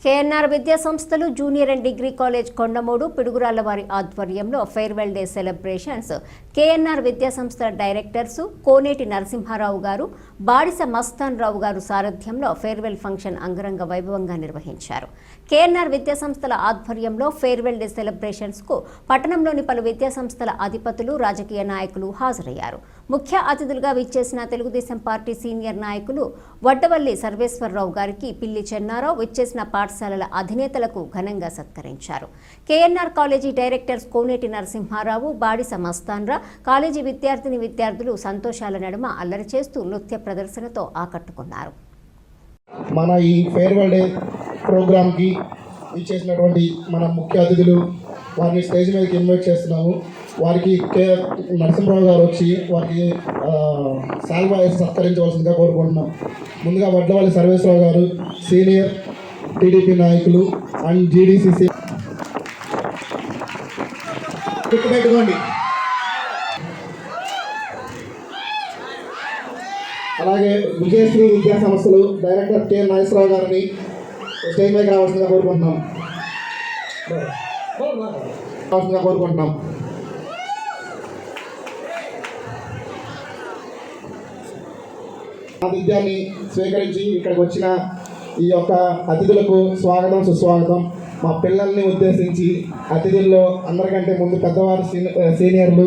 KNR విద్యా సంస్థలు junior and degree college Kondamudu Piduguralla వారి ఆధ్వర్యంలో ఫేర్వెల్ డే సెలబ్రేషన్స్ కేఎన్ఆర్ విద్యా సంస్థల డైరెక్టర్స్ కోనేటి నరసింహారావు గారు, బాడిస మస్తాన్ రావు గారు సారథ్యంలో ఫేర్వెల్ ఫంక్షన్ అంగరంగ వైభవంగా నిర్వహించారు. కేఎన్ఆర్ విద్యా సంస్థల ఆధ్వర్యంలో ఫేర్వెల్ డే సెలబ్రేషన్స్ కు పట్టణంలోని పలు విద్యా సంస్థల అధిపతులు, రాజకీయ నాయకులు హాజరయ్యారు. ముఖ్య అతిథులుగా విచ్చేసిన తెలుగుదేశం పార్టీ సీనియర్ నాయకులు వడ్డవల్లి సర్వేశ్వరరావు గారికి పిల్లి చెన్నారావు విచ్చేసిన పాఠశాలల అధినేతలకు ఘనంగా సత్కరించారు. కేఎన్ఆర్ కాలేజీ డైరెక్టర్స్ కోనేటి నరసింహారావు, బాడిస మస్తాన్రా కాలేజీ విద్యార్థులు సంతోషాల నడుమ అల్లరి చేస్తూ నృత్య ప్రదర్శనతో ఆకట్టుకున్నారు. మన ఈ ఫేర్వెల్ డే ప్రోగ్రామ్కి ఇచ్చేసినటువంటి మన ముఖ్య అతిథులు వారిని స్టేజ్ మీదకి ఇన్వైట్ చేస్తున్నాము. వారికి నరసింహరావు గారు వచ్చి వారికి సాల్వా వేసి సత్కరించవలసిందిగా కోరుకుంటున్నాం. ముందుగా వడ్లవల్లి సర్వేశ్వరరావు గారు సీనియర్ టీడీపీ నాయకులు అండ్ జీడీసీసీ గుర్తుపెట్టుకోండి. అలాగే విజయశ్రీ విద్యా సంస్థలు డైరెక్టర్ కె నాగేశ్వరరావు గారిని స్టేజ్ మీదకి రావాల్సిందిగా కోరుకుంటున్నాం. ఆ విద్యాన్ని స్వీకరించి ఇక్కడికి వచ్చిన ఈ యొక్క అతిథులకు స్వాగతం, సుస్వాగతం. మా పిల్లల్ని ఉద్దేశించి అతిథుల్లో అందరికంటే ముందు పెద్దవారు సీనియర్లు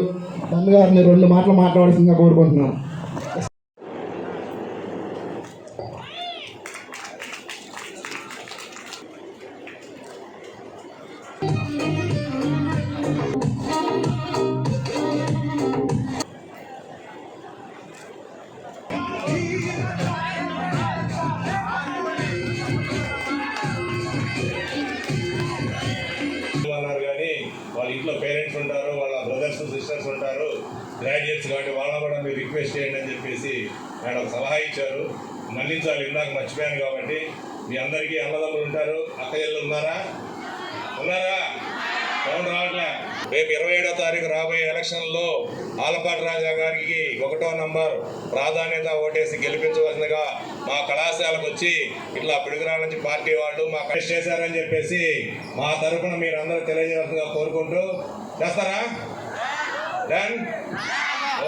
నన్ను గారిని 2 మాటలు మాట్లాడాల్సిందిగా కోరుకుంటున్నాను. వాళ్ళ ఇంట్లో పేరెంట్స్ ఉంటారు, వాళ్ళ బ్రదర్స్ సిస్టర్స్ ఉంటారు, గ్రాడ్యుయేట్స్ కాబట్టి వాళ్ళని కూడా మీరు రిక్వెస్ట్ చేయండి అని చెప్పేసి మేడం సలహా ఇచ్చారు. మన్నించాలి, ఇందాక మర్చిపోయాను కాబట్టి. మీ అందరికీ అన్నదమ్ములు ఉంటారు, అక్కయ్యలు ఉన్నారా? సౌండ్ రావట్లే. రేపు 27వ తారీఖు రాబోయే ఎలక్షన్లో ఆలపాటి రాజా గారికి 1వ నంబర్ ప్రాధాన్యత ఓటేసి గెలిపించవలసిందిగా మా కళాశాలకు వచ్చి ఇట్లా పిడుగురాళ్ళ నుంచి పార్టీ వాళ్ళు మా కరెక్ట్ చేశారని చెప్పేసి మా తరఫున మీరు అందరూ తెలియజేయాల్సిందిగా కోరుకుంటూ. చేస్తారా? డన్.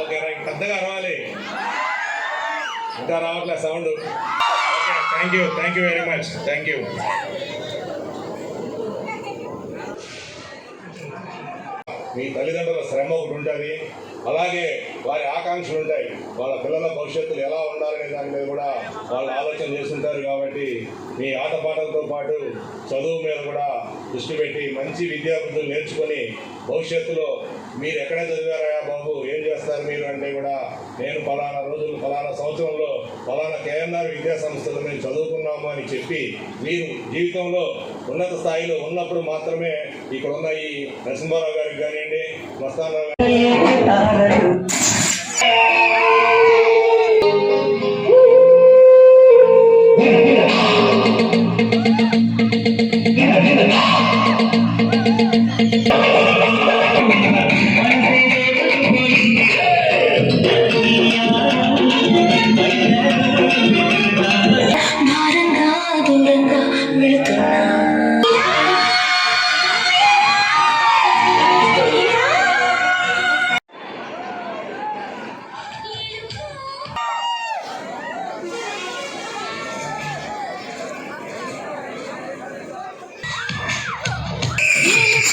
Okay right. పెద్దగా రావాలి, ఇంకా రావట్లే sound. Okay, thank you very much. Thank you. మీ తల్లిదండ్రుల శ్రమ ఒకటి ఉంటుంది, అలాగే వారి ఆకాంక్షలు ఉంటాయి. వాళ్ళ పిల్లల భవిష్యత్తులు ఎలా ఉండాలనే దాని మీద కూడా వాళ్ళు ఆలోచన చేస్తుంటారు. కాబట్టి మీ ఆటపాటలతో పాటు చదువు మీద కూడా దృష్టి పెట్టి మంచి విద్యాబుద్ధులు నేర్చుకొని భవిష్యత్తులో మీరు ఎక్కడే చదివారా బాబు, ఏం చేస్తారు మీరు అంటే కూడా నేను ఫలానా రోజులు ఫలానా సంవత్సరంలో ఫలానా కేఎన్ఆర్ విద్యా సంస్థలు మేము చదువుకున్నాము అని చెప్పి మీరు జీవితంలో ఉన్నత స్థాయిలో ఉన్నప్పుడు మాత్రమే ఇక్కడ ఉన్న ఈ నరసింహారావు గారికి కానివ్వండి, మస్తాన్ రావు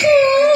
True.